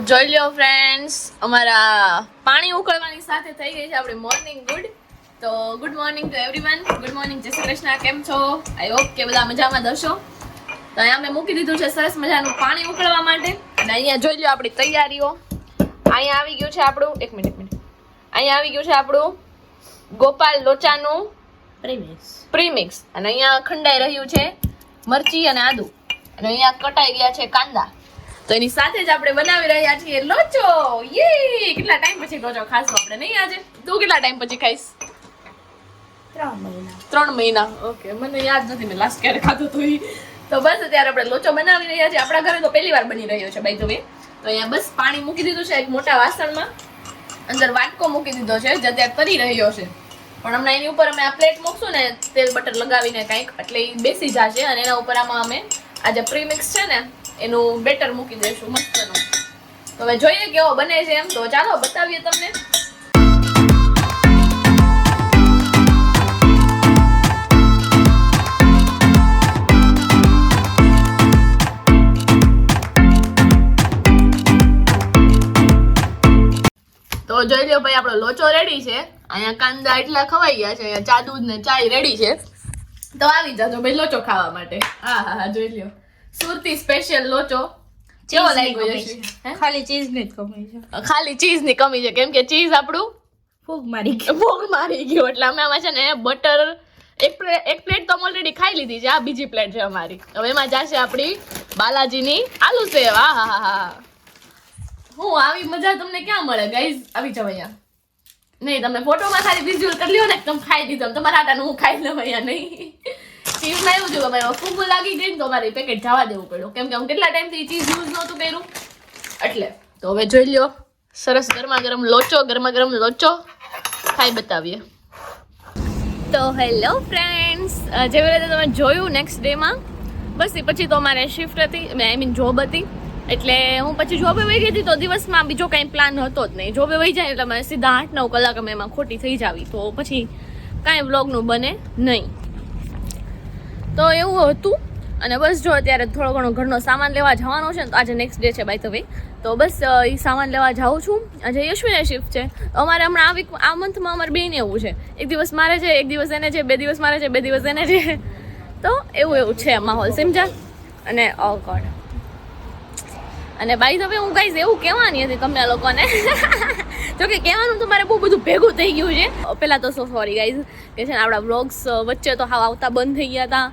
જોઈ લો ફ્રેન્ડ્સ, અમારા પાણી ઉકળવાની સાથે થઈ ગઈ છે આપણી મોર્નિંગ ગુડ. તો good morning to everyone. Good morning, જય શ્રી કૃષ્ણ. કેમ છો? આઈ હોપ કે બધા મજામાં દશો. તો અહીંયા મેં મૂકી દીધું છે સરસ મજાનું પાણી ઉકળવા માટે. અને અહીંયા જોઈ લો આપણી તૈયારીઓ. અહીંયા આવી ગયું છે આપણું એક મિનિટ અહીંયા આવી ગયું છે આપણું ગોપાલ લોચાનું પ્રીમિક્સ. અને અહીંયા ખંડાઈ રહ્યું છે મરચી અને આદુ. અને અહીંયા કટાઈ ગયા છે કાંદા. તો એની સાથે જ આપણે બનાવી રહ્યા છીએ લોચો. યે! કેટલા ટાઈમ પછી લોચો ખાશું આપણે, નહીં આજે? તું કેટલા ટાઈમ પછી ખાઈશ? 3 મહિના. ઓકે, મને યાદ નથી મેં લાસ્ટ ક્યારે ખાધું હતું ઈ. તો બસ અત્યારે આપણે લોચો બનાવી રહ્યા છીએ. આપણા ઘરે તો પહેલી વાર બની રહ્યો છે બાય ધ વે. તો અહીંયા બસ પાણી મૂકી દીધું છે એક મોટા વાસણમાં. અંદર વાટકો મૂકી દીધો છે જે અત્યારે તરી રહ્યો છે. પણ હમણાં એની ઉપર અમે આ પ્લેટ મૂકશું ને તેલ બટર લગાવીને કંઈક, એટલે એ બેસી જશે. અને એના ઉપર આમાં અમે આ જે પ્રીમિક્સ છે ને એનું બેટર મૂકી દઈશું મસ્તનું. તો હવે જોઈએ કેવો બને છે એમ. તો ચાલો બતાવીએ તમને. તો જોઈ લો ભાઈ, આપણો લોચો રેડી છે. અહીંયા કાંદા એટલા ખવાઈ ગયા છે, અહીંયા ચા દૂધ ને ચાય રેડી છે. તો આવી જાજો ભાઈ લોચો ખાવા માટે. હા, જોઈ લ્યો સુરતી સ્પેશિયલ લોચો. કેવો લાગ્યો છે? ખાલી ચીઝ ની કમી છે. ખાલી ચીઝ ની કમી છે, કેમ કે ચીઝ આપણું ફૂગ મારી ગયું. એટલે અમે આમાં છે ને બટર એક પ્લેટ તો ઓલરેડી ખાઈ લીધી છે. આ બીજી પ્લેટ છે અમારી. હવે એમાં જશે આપણી બાલાજીની આલુ સેવ. હા. હું આવી મજા તમને ક્યાં મળે ગાઈઝ? આવી જાવ અહીંયા. નહીં, તમે ફોટોમાં ખાલી વિઝ્યુઅલ કરી લ્યો ને, તમે ખાઈ દીધો. તમારા આટાનું હું ખાઈ લઉં અહીંયા. નહીં, ચીઝમાં એવું થયું કે ફૂગ લાગી ગઈ ને તો મારે પેકેટ જવા દેવું પડ્યું, કેમ કે હું કેટલા ટાઈમથી ચીઝ યુઝ નહોતું કર્યું એટલે. તો હવે જોઈ લ્યો સરસ ગરમા ગરમ લોચો ખાઈ બતાવીએ. તો હેલો ફ્રેન્ડ્સ, જેવી રીતે તમે જોયું નેક્સ્ટ ડેમાં બસ એ પછી તો અમારે શિફ્ટ હતી, આઈ મીન જોબ હતી. એટલે હું પછી જોબે વહી ગઈ હતી. તો દિવસમાં બીજો કાંઈ પ્લાન હતો જ નહીં. જોબે વહી જાય એટલે અમે સીધા 8-9 કલાક અમે એમાં ખોટી થઈ જાવી. તો પછી કાંઈ વ્લોગનું બને નહીં. તો એવું હતું. અને બસ જો અત્યારે થોડો ઘણો ઘરનો સામાન લેવા જવાનો છે ને. તો આજે નેક્સ્ટ ડે છે બાય ધ વે. તો બસ એ સામાન લેવા જાઉં છું. આજે યશ્વીને શિફ્ટ છે. અમારે હમણાં આ મંથમાં અમારે બેને એવું છે, એક દિવસ મારે છે, એક દિવસ એને છે, 2 દિવસ મારે છે, 2 દિવસ એને છે. તો એવું છે માહોલ, સમજ્યા? અને ઓ ગોડ, અને બાય ધ વે હું ગાઈઝ એવું કહેવાની હતી તમને લોકોને. જોકે કહેવાનું તો મારે બહુ બધું ભેગું થઈ ગયું છે. પહેલાં તો સોરી ગાઈઝ કે છે ને આપણા વ્લોગ્સ વચ્ચે તો હાવ આવતા બંધ થઈ ગયા હતા.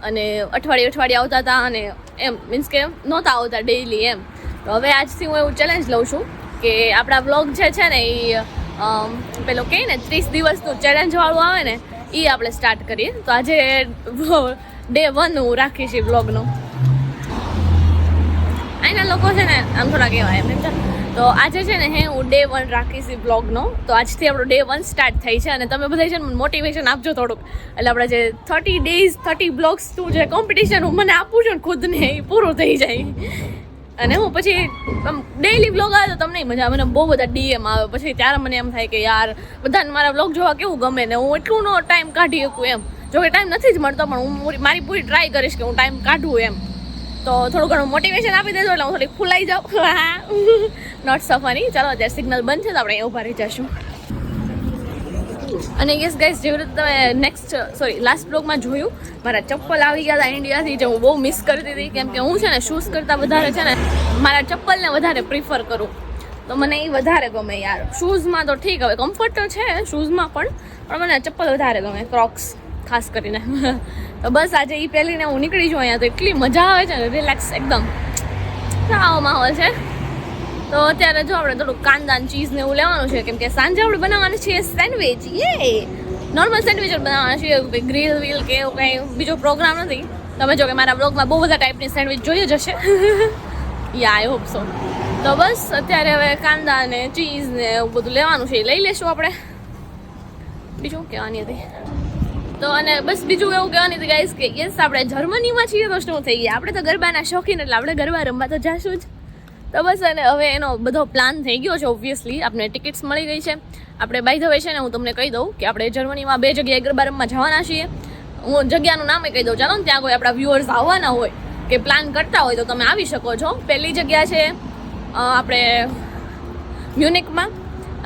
અને અઠવાડિયે આવતા હતા. અને એમ મીન્સ કે નહોતા આવતા ડેઈલી એમ. તો હવે આજથી હું એવું ચેલેન્જ લઉં છું કે આપણા વ્લોગ જે છે ને એ પેલો કહે ને 30 દિવસનું ચેલેન્જવાળું આવે ને એ આપણે સ્ટાર્ટ કરીએ. તો આજે ડે 1 હું રાખીશ એ વ્લોગનો. અહીંના લોકો છે ને આમ થોડા કહેવાય એમ. તો આજે છે ને હું ડે 1 રાખીશ એ બ્લોગનો. તો આજથી આપણો ડે 1 સ્ટાર્ટ થઈ છે. અને તમે બધા છે ને મોટિવેશન આપજો થોડુંક. એટલે આપણે જે 30 ડેઝ 30 બ્લોગ્સનું જે કોમ્પિટિશન હું મને આપું છું ને ખુદને, એ પૂરું થઈ જાય. અને હું પછી ડેઈલી બ્લોગ આવે તો તમને મજા આવે. મને બહુ બધા ડીએમ આવે પછી. ત્યારે મને એમ થાય કે યાર બધાને મારા બ્લોગ જોવા કેવું ગમે ને હું એટલું નો ટાઈમ કાઢી શકું એમ. જોકે ટાઈમ નથી જ મળતો, પણ હું મારી પૂરી ટ્રાય કરીશ કે હું ટાઈમ કાઢું એમ. તો થોડું ઘણું મોટિવેશન આપી દેજો એટલે હું થોડી ફૂલાઈ જાઉં. Not so funny. ચાલો અત્યારે સિગ્નલ બંધ છે તો આપણે ઊભા રહી જશું. અને યસ ગાઈઝ, જેવી રીતે તમે લાસ્ટ બ્લોગમાં જોયું, મારા ચપ્પલ આવી ગયા હતા ઇન્ડિયાથી, જે હું બહુ મિસ કરતી હતી. કેમ કે હું છે ને શૂઝ કરતાં વધારે છે ને મારા ચપ્પલને વધારે પ્રિફર કરું. તો મને એ વધારે ગમે યાર. શૂઝમાં તો ઠીક, હવે કમ્ફર્ટ છે શૂઝમાં પણ મને ચપ્પલ વધારે ગમે, ક્રોક્સ ખાસ કરીને. તો બસ આજે એ પહેલીને હું નીકળી છું અહીંયા. તો એટલી મજા આવે છે ને, રિલેક્સ એકદમ. આવો માહોલ છે. તો અત્યારે જો આપણે થોડુંક કાંદા ને ચીઝ ને એવું લેવાનું છે, કેમ કે સાંજે આપણે બનાવવાની છે સેન્ડવિચ. નોર્મલ સેન્ડવિચ જ બનાવવાના છીએ, ગ્રીલ વ્હીલ કે એવું કંઈ બીજો પ્રોગ્રામ નથી. તમે જો કે મારા બ્લોગમાં બહુ બધા ટાઈપની સેન્ડવિચ જોઈએ જ હશે. I hope so. તો બસ અત્યારે હવે કાંદા ને ચીઝ ને એવું બધું લેવાનું છે, એ લઈ લેશું આપણે. બીજું કહેવાની હતી તો, અને બસ બીજું એવું કહેવાની હતી ગાઈઝ કે યસ આપણે જર્મનીમાં છીએ તો શું થઈ ગયા, આપણે તો ગરબાના શોખીન એટલે આપણે ગરબા રમવા તો જાશું જ. તો બસ અને હવે એનો બધો પ્લાન થઈ ગયો છે. ઓબ્વિયસલી આપણે ટિકિટ્સ મળી ગઈ છે. આપણે બાય ધ વે છે ને હું તમને કહી દઉં કે આપણે જર્મનીમાં 2 જગ્યાએ ગરબા રમવા જવાના છીએ. હું જગ્યાનું નામે કહી દઉં, ચાલો ને. ત્યાં કોઈ આપણા વ્યુઅર્સ આવવાના હોય કે પ્લાન કરતા હોય તો તમે આવી શકો છો. પહેલી જગ્યા છે આપણે મ્યુનિકમાં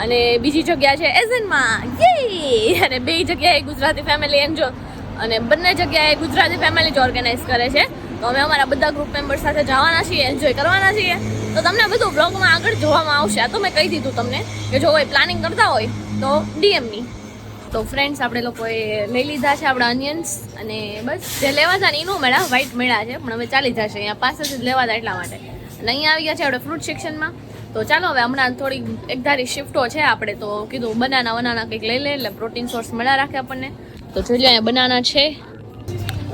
અને બીજી જગ્યા છે એઝનમાં. યે! અને બે જગ્યાએ ગુજરાતી ફેમિલી એન્જોય અને બંને જગ્યાએ ગુજરાતી ફેમિલી જ ઓર્ગેનાઇઝ કરે છે. તો અમે અમારા બધા ગ્રુપ મેમ્બર સાથે જવાના છીએ, એન્જોય કરવાના છીએ. તો તમને બધું બ્લોગમાં આગળ જોવામાં આવશે. આ તો મેં કહી દીધું તમને કે જો કોઈ પ્લાનિંગ કરતા હોય તો ડીએમ મી. તો ફ્રેન્ડ્સ આપણે લોકોએ લઈ લીધા છે આપણા અનિયન્સ અને બસ જે લેવા હતા ને એનું મેળા વ્હાઈટ મેળા છે પણ હવે ચાલી જશે. અહીંયા પાસેથી જ લેવા હતા એટલા માટે. અને અહીંયા આવી ગયા છે આપણે ફ્રૂટ સેક્શનમાં. તો ચાલો હવે હમણાં થોડી એકધારી શિફ્ટો છે આપણે તો કીધું બનાના કંઈક લઈ લે એટલે પ્રોટીન સોર્સ મળ્યા રાખે આપણને. તો જોઈ લો અહીંયા બનાના છે.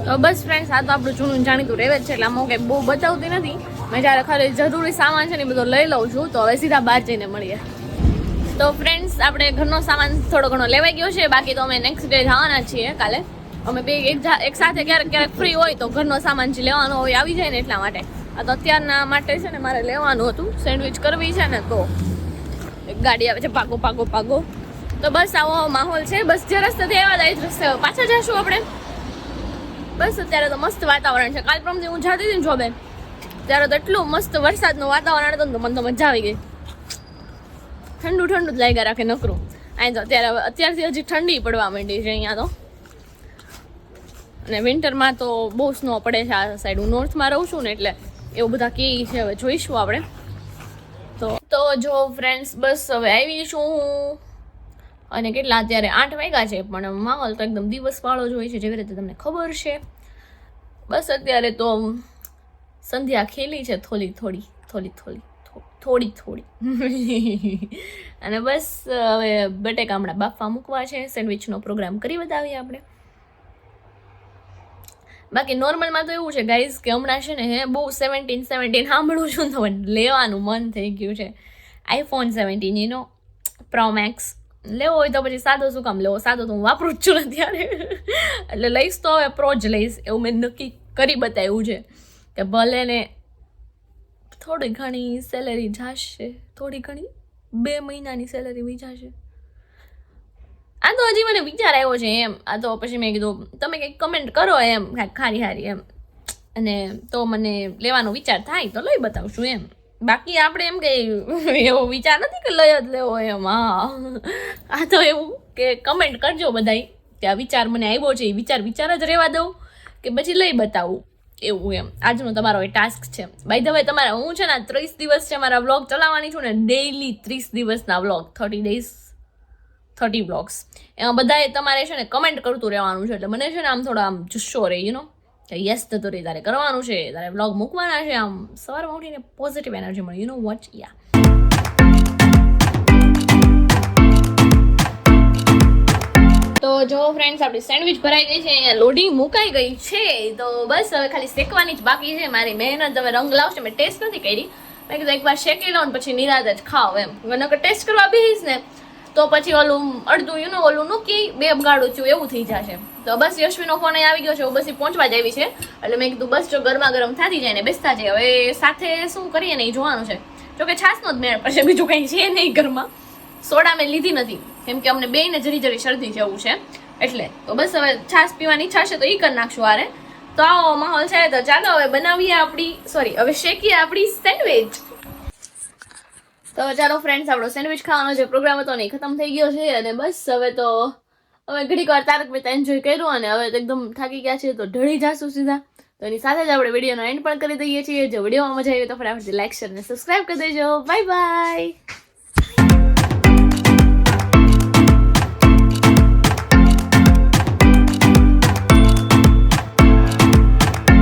તો બસ ફ્રેન્ડ્સ આ તો આપણું જૂનું જાણીતું રહેવે જ છે એટલે આમાં કંઈ બહુ બતાવતી નથી. મેં જ્યારે ખાલી જરૂરી સામાન છે ને એ બધો લઈ લઉં છું. તો હવે સીધા બહાર જઈને મળીએ. તો ફ્રેન્ડ્સ આપણે ઘરનો સામાન થોડો ઘણો લેવાઈ ગયો છે. બાકી તો અમે નેક્સ્ટ ડે જવાના છીએ કાલે. અમે બે એક સાથે ક્યારેક ફ્રી હોય તો ઘરનો સામાન જે લેવાનો હોય આવી જાય ને એટલા માટે. આ તો અત્યારના માટે છે ને મારે લેવાનું હતું. સેન્ડવિચ કરવી છે ને તો એક ગાડી આવે છે પાગો. તો બસ આવો માહોલ છે. બસ જે રસ્તેથી આવ્યા હતા એ જ રસ્તે પાછા જઈશું આપણે. બસ અત્યારે તો મસ્ત વાતાવરણ છે. કાલ પરમથી હું જતી હતી ને જોબે ત્યારે તો એટલું મસ્ત વરસાદનું વાતાવરણ હતું ને તો મને તો મજા આવી ગઈ. ઠંડુ જ લાગ્યા રાખે નકરું. અહીં તો અત્યારથી હજી ઠંડી પડવા માંડી છે અહીંયા તો. અને વિન્ટરમાં તો બહુ સ્નો પડે છે આ સાઈડ. હું નોર્થમાં રહું છું ને એટલે એવું બધા કહે છે. હવે જોઈશું આપણે. તો જો ફ્રેન્ડ્સ બસ હવે આવી છું હું. અને કેટલા અત્યારે 8 વાગ્યા છે પણ માહોલ તો એકદમ દિવસવાળો જ હોય છે જેવી રીતે તમને ખબર છે. બસ અત્યારે તો સંધ્યા ખેલી છે થોડી અને બસ હવે બટેકા હમણાં બાફવા મૂકવા છે. સેન્ડવિચનો પ્રોગ્રામ કરી બતાવીએ આપણે. બાકી નોર્મલમાં તો એવું છે ગાઈઝ કે હમણાં છે ને બહુ 17 સાંભળું છું તો લેવાનું મન થઈ ગયું છે. iPhone 17 એનો પ્રો મેક્સ લેવો હોય તો પછી સાદો શું કામ લેવો? સાદો તો હું વાપરું જ છું ને ત્યારે. એટલે લઈશ તો હવે પ્રો જ લઈશ એવું મેં નક્કી કરી બતાવ્યું છે કે ભલે ને થોડી ઘણી સેલેરી જશે, થોડી ઘણી 2 મહિનાની સેલેરી બી જશે. આ તો હજી મને વિચાર આવ્યો છે એમ. આ તો પછી મેં કીધું તમે કંઈક કમેન્ટ કરો એમ કાંઈક હારી એમ અને તો મને લેવાનો વિચાર થાય તો લઈ બતાવશું એમ. બાકી આપણે એમ કે એવો વિચાર નથી કે લઈ જ લેવો એમ. હા આ તો એવું કે કમેન્ટ કરજો બધાય કે આ વિચાર મને આવ્યો છે એ વિચાર જ રહેવા દઉં કે પછી લઈ બતાવું એવું એમ. આજનો તમારો એ ટાસ્ક છે. બાય ધ વે તમારે હું છે ને 30 દિવસ છે મારા વ્લોગ ચલાવવાની છું ને ડેઈલી 30 દિવસના વ્લોગ 30 days 30 વ્લોગ્સ. એમાં બધાએ તમારે છે ને કમેન્ટ કરતું રહેવાનું છે એટલે મને છે ને આમ થોડો આમ જુસ્સો રહે કે યસ તો તારે કરવાનું છે, તારે વ્લોગ મૂકવાના છે. આમ સવારમાં ઉઠીને પોઝિટિવ એનર્જી મળે વોટ. યા તો જો ફ્રેન્ડ્સ આપણી સેન્ડવિચ ભરાઈ ગઈ છે, અહીંયા લોડિંગ મુકાઈ ગઈ છે. તો બસ હવે ખાલી શેકવાની જ બાકી છે. મારી મહેનત હવે રંગ લાવશે. મેં ટેસ્ટ નથી કરી. મેં કીધું એકવાર શેકી લો ને પછી નિરાત જ ખાઓ એમ. નકર ટેસ્ટ કરવા બેસીશ ને તો પછી ઓલું અડધું ઓલું નૂકી બે ગાડું છું એવું થઈ જશે. તો બસ યશ્વીનો ફોન અહીં આવી ગયો છે. બસ એ પહોંચવા જ આવી છે એટલે મેં કીધું બસ જો ગરમા ગરમ થતી જાય ને બેસતા જાય. હવે સાથે શું કરીએ ને એ જોવાનું છે. જોકે છાસનો જ મેળ પડશે, બીજું કંઈ છે નહીં ઘરમાં. સોડા મેં લીધી નથી કેમ કે અમને બેયને જરી શરદી જેવું છે એટલે. તો બસ હવે છાસ પીવાની ઈચ્છા છે તો એ કરી નાખશું આરે. તો આવો માહોલ છે. તો ચાલો હવે બનાવીએ હવે શેકીએ આપણી સેન્ડવિચ. તો ચાલો ફ્રેન્ડ્સ આપણો સેન્ડવિચ ખાવાનો જે પ્રોગ્રામ હતો ને એ ખતમ થઈ ગયો છે અને બસ હવે ઘડીક વાર તારક મહેતા એન્જોય કર્યું અને હવે તો એકદમ થાકી ગયા છે તો ઢળી જાશું સીધા. તો એની સાથે જ આપણે વિડીયોનો એન્ડ પણ કરી દઈએ છીએ. જો વિડીયોમાં મજા આવી તો ફટાફટ લાઈક શેર અને સબસ્ક્રાઈબ કરી દેજો. Bye bye.